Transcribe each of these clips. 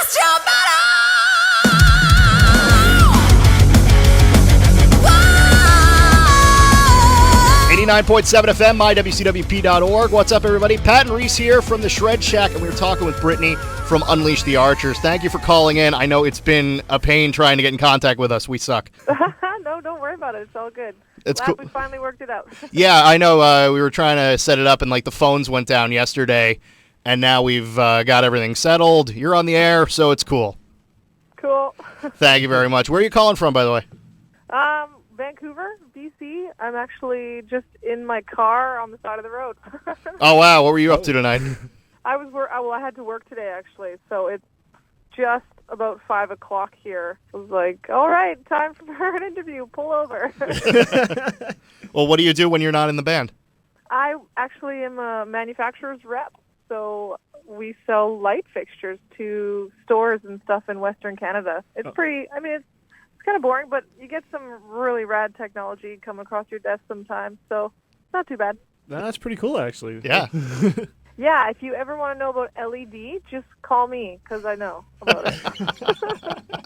just your body. 89.7 FM, mywcwp.org. What's up, everybody? Pat and Reece here from the Shred Shack, and we were talking with Brittney from Unleash the Archers. Thank you for calling in. I know it's been a pain trying to get in contact with us. We suck. No, don't worry about it. It's all good. It's Glad cool. we finally worked it out. Yeah, I know. We were trying to set it up, and the phones went down yesterday, and now we've got everything settled. You're on the air, so it's cool. Cool. Thank you very much. Where are you calling from, by the way? Vancouver, BC. I'm actually just in my car on the side of the road. Oh, wow. What were you up to tonight? I had to work today, actually, so it's just about 5 o'clock here. I was like, all right, time for an interview. Pull over. Well, what do you do when you're not in the band? I actually am a manufacturer's rep, so we sell light fixtures to stores and stuff in Western Canada. It's it's kind of boring, but you get some really rad technology come across your desk sometimes, so it's not too bad. That's pretty cool, actually. Yeah. Yeah, if you ever want to know about LED, just call me, because I know about it.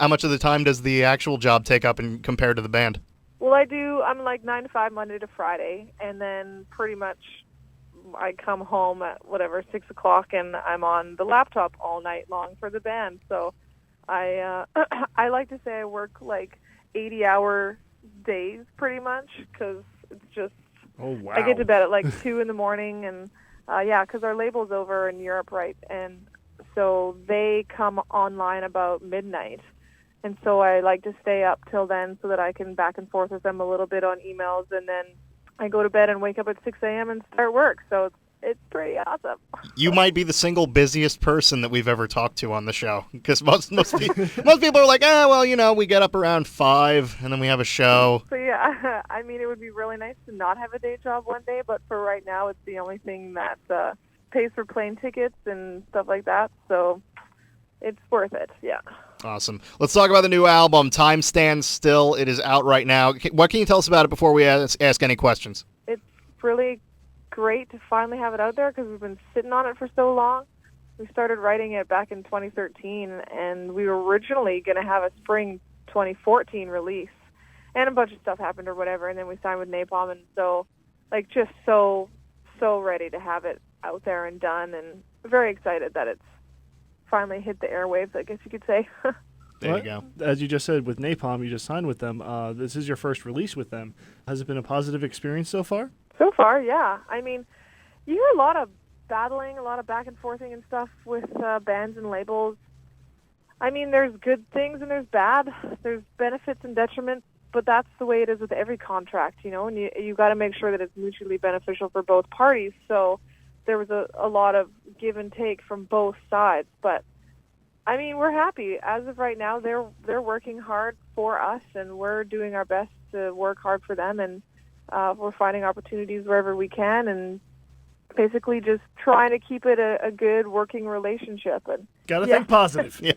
How much of the time does the actual job take up compared to the band? Well, I'm like 9 to 5 Monday to Friday, and then pretty much I come home at 6 o'clock, and I'm on the laptop all night long for the band, so I like to say I work 80-hour days pretty much, because it's just I get to bed at 2 in the morning, and because our label's over in Europe, right, and so they come online about midnight, and so I like to stay up till then so that I can back and forth with them a little bit on emails, and then I go to bed and wake up at 6 a.m. and start work, so it's pretty awesome. You might be the single busiest person that we've ever talked to on the show, because most people are like, we get up around 5, and then we have a show. So, yeah, it would be really nice to not have a day job one day, but for right now, it's the only thing that pays for plane tickets and stuff like that, so it's worth it, yeah. Awesome. Let's talk about the new album, Time Stands Still. It is out right now. What can you tell us about it before we ask any questions? It's really great to finally have it out there because we've been sitting on it for so long. We started writing it back in 2013, and we were originally going to have a spring 2014 release, and a bunch of stuff happened or whatever, and then we signed with Napalm, and so just so ready to have it out there and done, and very excited that it's finally hit the airwaves, I guess you could say. There you go. As you just said, with Napalm, you just signed with them. This is your first release with them. Has it been a positive experience so far? So far, yeah. You hear a lot of battling, a lot of back and forthing and stuff with bands and labels. There's good things and there's bad. There's benefits and detriments, but that's the way it is with every contract, and you got to make sure that it's mutually beneficial for both parties. So there was a lot of give and take from both sides, but we're happy. As of right now, they're working hard for us, and we're doing our best to work hard for them, and we're finding opportunities wherever we can, and basically just trying to keep it a good working relationship. And gotta think positive. Yeah.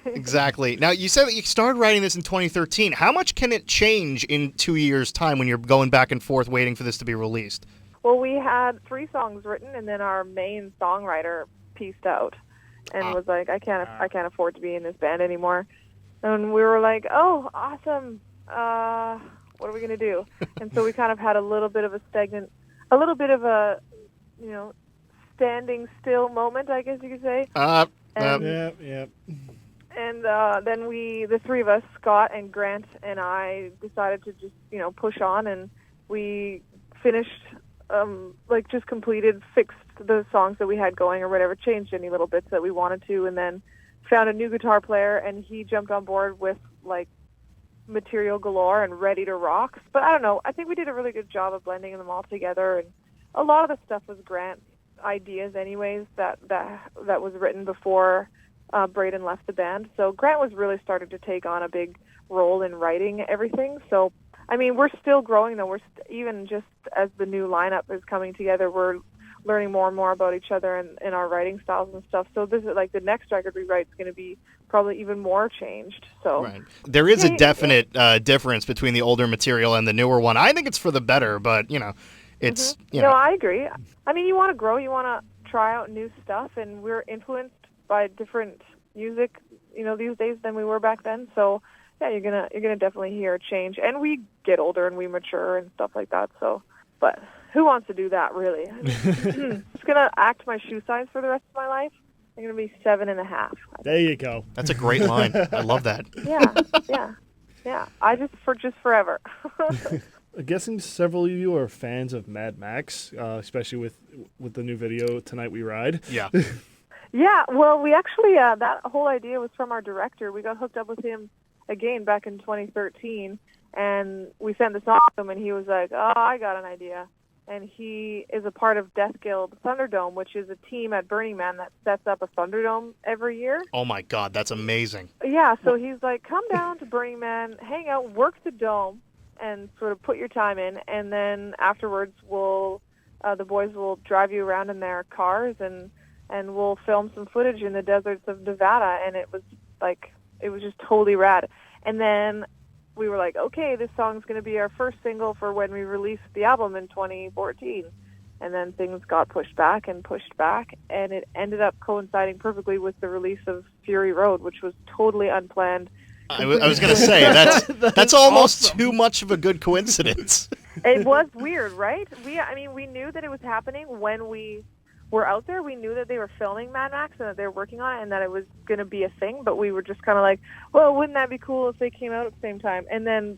Exactly. Now, you said that you started writing this in 2013. How much can it change in 2 years' time when you're going back and forth waiting for this to be released? Well, we had 3 songs written, and then our main songwriter pieced out and was like, I can't afford to be in this band anymore. And we were like, oh, awesome. What are we going to do? And so we kind of had a little bit of a standing still moment, I guess you could say. Yeah. And then the 3 of us, Scott and Grant and I, decided to just, push on, and we finished, fixed the songs that we had going or whatever, changed any little bits that we wanted to, and then found a new guitar player, and he jumped on board with, material galore and ready to rock. But I don't know, I think we did a really good job of blending them all together, and a lot of the stuff was Grant ideas anyways that was written before Braden left the band. So Grant was really starting to take on a big role in writing everything. So we're still growing though. Even just as the new lineup is coming together, we're learning more and more about each other and our writing styles and stuff. So this is the next record we write is going to be probably even more changed. So right. There is a definite difference between the older material and the newer one. I think it's for the better, but it's No, I agree. You want to grow, you want to try out new stuff, and we're influenced by different music, these days than we were back then. So yeah, you're gonna definitely hear a change. And we get older and we mature and stuff like that. So, but who wants to do that, really? I mean, just gonna act my shoe size for the rest of my life. I'm gonna be 7.5. There you go. That's a great line. I love that. Yeah. I just forever. I'm guessing several of you are fans of Mad Max, especially with the new video, Tonight We Ride. Yeah. Yeah, well, we actually, that whole idea was from our director. We got hooked up with him again back in 2013, and we sent the song to him, and he was like, oh, I got an idea. And he is a part of Death Guild Thunderdome, which is a team at Burning Man that sets up a Thunderdome every year. Oh, my God, that's amazing. Yeah, so he's like, come down to Burning Man, hang out, work the dome, and sort of put your time in, and then afterwards the boys will drive you around in their cars, and we'll film some footage in the deserts of Nevada, and it was just totally rad. And then we were like, okay, this song's going to be our first single for when we released the album in 2014. And then things got pushed back, and it ended up coinciding perfectly with the release of Fury Road, which was totally unplanned. I was going to say, that's almost awesome. Too much of a good coincidence. It was weird, right? We knew that it was happening when we were out there. We knew that they were filming Mad Max and that they were working on it and that it was going to be a thing, but we were just kind of like, well, wouldn't that be cool if they came out at the same time? And then,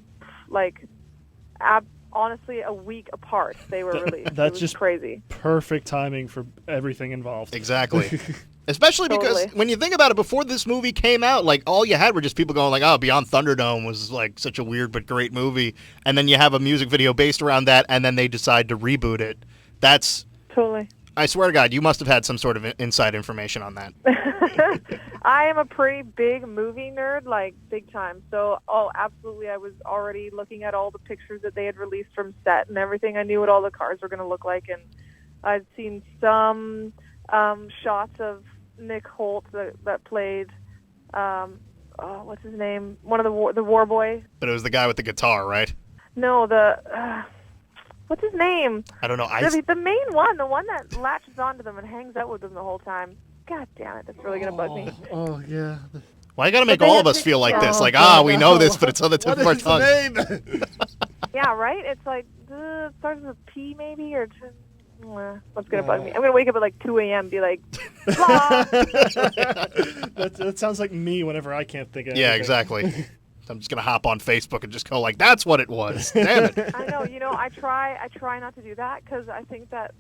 honestly, a week apart, they were released. That's just crazy. Perfect timing for everything involved. Exactly. Especially because when you think about it, before this movie came out, all you had were just people going like, oh, Beyond Thunderdome was such a weird but great movie. And then you have a music video based around that, and then they decide to reboot it. That's... Totally. I swear to God, you must have had some sort of inside information on that. I am a pretty big movie nerd, big time. So, absolutely, I was already looking at all the pictures that they had released from set and everything. I knew what all the cars were going to look like, and I'd seen some shots of Nick Holt that played, what's his name? One of the War Boy. But it was the guy with the guitar, right? No, what's his name? I don't know. The main one, the one that latches onto them and hangs out with them the whole time. God damn it, that's really going to bug me. Oh, yeah. Why you got to make all of us feel like this? We know this, but it's on the tip of our tongue. Yeah, right? It's it starts with a P maybe, or... What's going to bug me? I'm going to wake up at 2 a.m. and be like, blah. That sounds like me whenever I can't think of anything. Yeah, exactly. I'm just going to hop on Facebook and just go that's what it was. Damn it. I know. I try not to do that because I think that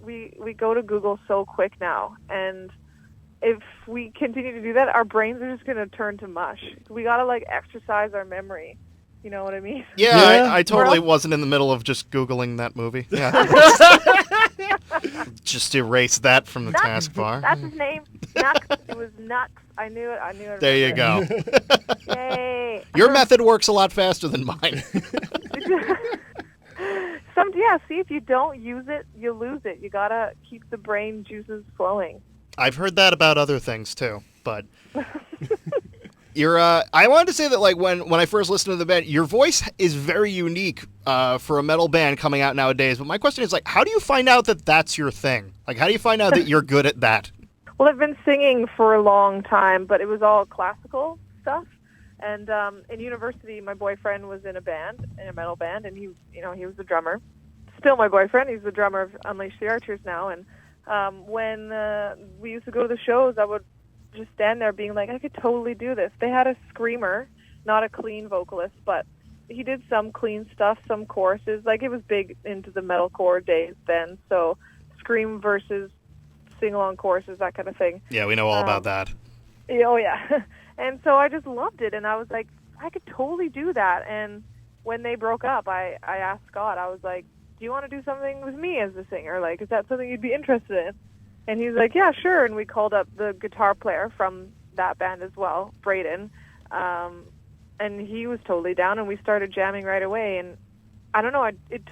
we go to Google so quick now. And if we continue to do that, our brains are just going to turn to mush. We got to exercise our memory. You know what I mean? Yeah. I totally wasn't in the middle of just Googling that movie. Yeah. Just erase that from the taskbar. That's his name. Nux. It was Nux. I knew it. There you go. Yay. Your method works a lot faster than mine. See, if you don't use it, you lose it. You got to keep the brain juices flowing. I've heard that about other things, too, but... I wanted to say that when I first listened to the band, your voice is very unique for a metal band coming out nowadays. But my question is how do you find out that that's your thing? How do you find out that you're good at that? Well, I've been singing for a long time, but it was all classical stuff. And in university, my boyfriend was in a metal band, and he was the drummer. Still my boyfriend. He's the drummer of Unleash the Archers now. And when we used to go to the shows, I would just stand there being like, I could totally do this. They had a screamer, not a clean vocalist, but he did some clean stuff, some choruses. It was big into the metalcore days then, so scream versus sing-along choruses, that kind of thing. Yeah, we know all about that. Oh, yeah. And so I just loved it, and I was like, I could totally do that. And when they broke up, I asked Scott, I was like, do you want to do something with me as the singer? Is that something you'd be interested in? And he's like, yeah, sure. And we called up the guitar player from that band as well, Braden. And he was totally down, and we started jamming right away. And I don't know, it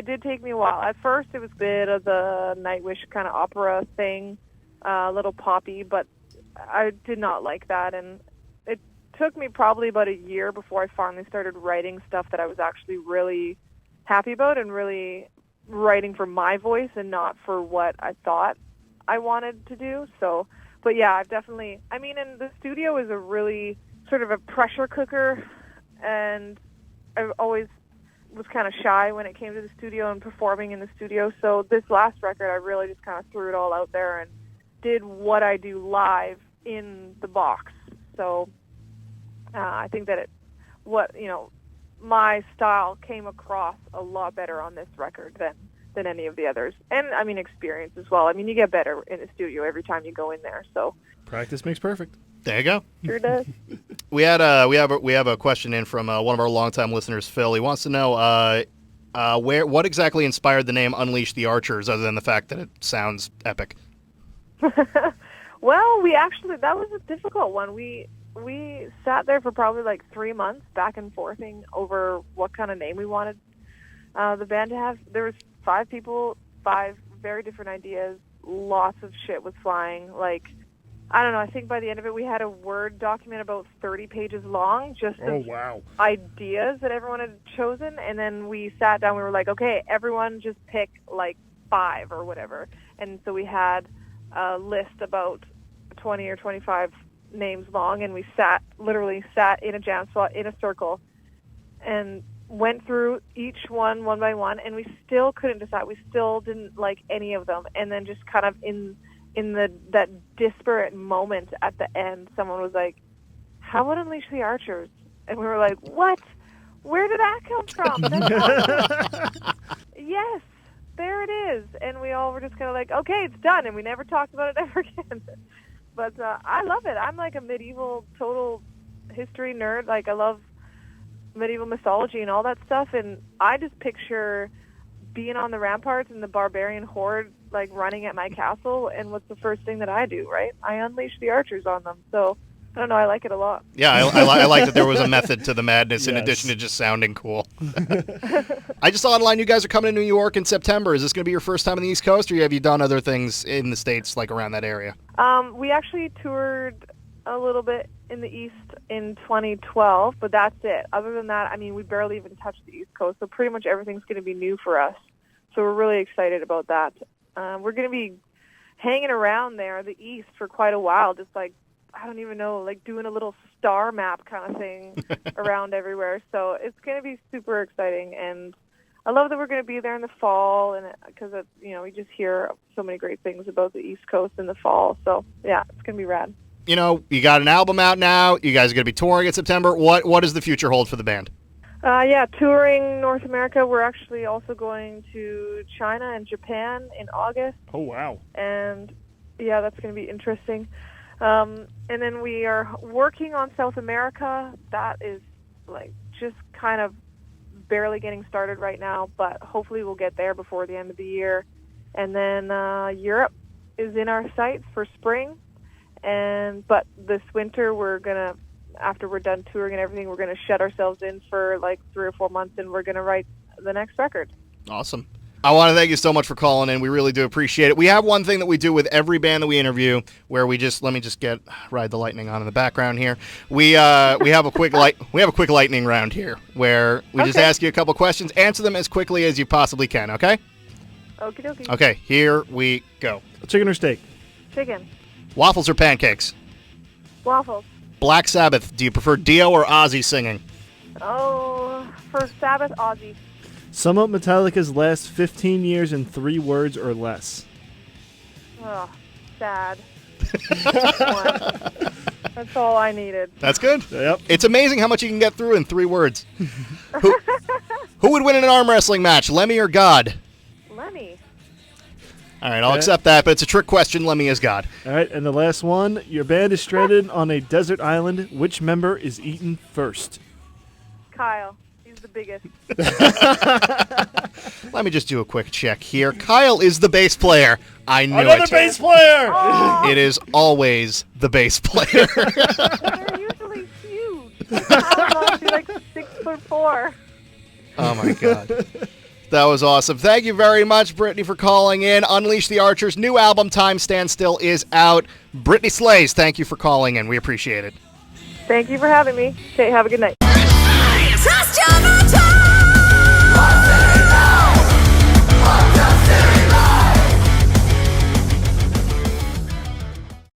did take me a while. At first, it was a bit of the Nightwish kind of opera thing, a little poppy, but I did not like that. And it took me probably about a year before I finally started writing stuff that I was actually really happy about and really writing for my voice and not for what I thought I wanted to do. So But yeah, I've definitely, I mean, and the studio is a really sort of a pressure cooker, and I always was kind of shy when it came to the studio and performing in the studio. So this last record, I really just kind of threw it all out there and did what I do live in the box. So I think that my style came across a lot better on this record than any of the others. And I mean, experience as well. I mean, you get better in the studio every time you go in there. So Practice makes perfect. There you go. Sure does. We have a question in from one of our longtime listeners, Phil. He wants to know what exactly inspired the name Unleash the Archers, other than the fact that it sounds epic. Well, that was a difficult one. We sat there for probably like 3 months, back and forthing over what kind of name we wanted the band to have. There was 5 people, 5 very different ideas. Lots of shit was flying. Like, I don't know, I think by the end of it we had a Word document about 30 pages long, just of ideas that everyone had chosen. And then we sat down, we were like, okay, everyone just pick like 5 or whatever. And so we had a list about 20 or 25 names long, and we literally sat in a jam spot in a circle and went through each one by one, and we still couldn't decide. We still didn't like any of them. And then just kind of in that disparate moment at the end, someone was like, how about Unleash the Archers? And we were like, what? Where did that come from? That's awesome. Yes, there it is. And we all were just kind of like, okay, it's done. And we never talked about it ever again. But I love it. I'm like a medieval total history nerd. Like, I love medieval mythology and all that stuff. And I just picture being on the ramparts and the barbarian horde like running at my castle, and what's the first thing that I do, right? I unleash the archers on them. So I don't know, I like it a lot. Yeah, I like that there was a method to the madness in Yes. addition to just sounding cool. I just saw online you guys are coming to New York in September. Is this going to be your first time on the East Coast, or have you done other things in the States, like around that area? We actually toured a little bit in the East in 2012, but that's it. Other than that, I mean, we barely even touched the East Coast, so pretty much everything's going to be new for us. So we're really excited about that. We're going to be hanging around there, the East, for quite a while, just like, I don't even know, like doing a little star map kind of thing around everywhere. So it's going to be super exciting, and I love that we're going to be there in the fall, and because we just hear so many great things about the East Coast in the fall. So yeah, it's going to be rad. You know, you got an album out now. You guys are going to be touring in September. What does the future hold for the band? Touring North America. We're actually also going to China and Japan in August. Oh, wow. And yeah, that's going to be interesting. And then we are working on South America. That is like just kind of barely getting started right now, but hopefully we'll get there before the end of the year. And then Europe is in our sights for spring. But this winter after we're done touring and everything, we're going to shut ourselves in for like 3 or 4 months, and we're going to write the next record. Awesome. I want to thank you so much for calling in. We really do appreciate it. We have one thing that we do with every band that we interview, where let me just ride the lightning on in the background here. We have a quick lightning round here, where we just ask you a couple questions, answer them as quickly as you possibly can. Okay? Okie dokie. Okay, here we go. Chicken or steak? Chicken. Waffles or pancakes? Waffles. Black Sabbath. Do you prefer Dio or Ozzy singing? Oh, for Sabbath, Ozzy. Sum up Metallica's last 15 years in 3 words or less. Oh, sad. That's all I needed. That's good. Yep. It's amazing how much you can get through in 3 words. Who would win in an arm wrestling match, Lemmy or God? Lemmy. All right, I'll accept that, but it's a trick question. Lemmy is God. All right, and the last one. Your band is stranded on a desert island. Which member is eaten first? Kyle. He's the biggest. Let me just do a quick check here. Kyle is the bass player. I knew Another it. bass player! Oh, It is always the bass player. they're usually huge. Kyle's must be like 6'4". Oh, my God. That was awesome. Thank you very much, Brittney, for calling in. Unleash the Archers' new album, Time Stand Still, is out. Brittney Slays, thank you for calling in. We appreciate it. Thank you for having me. Okay, have a good night. Trust your mentor.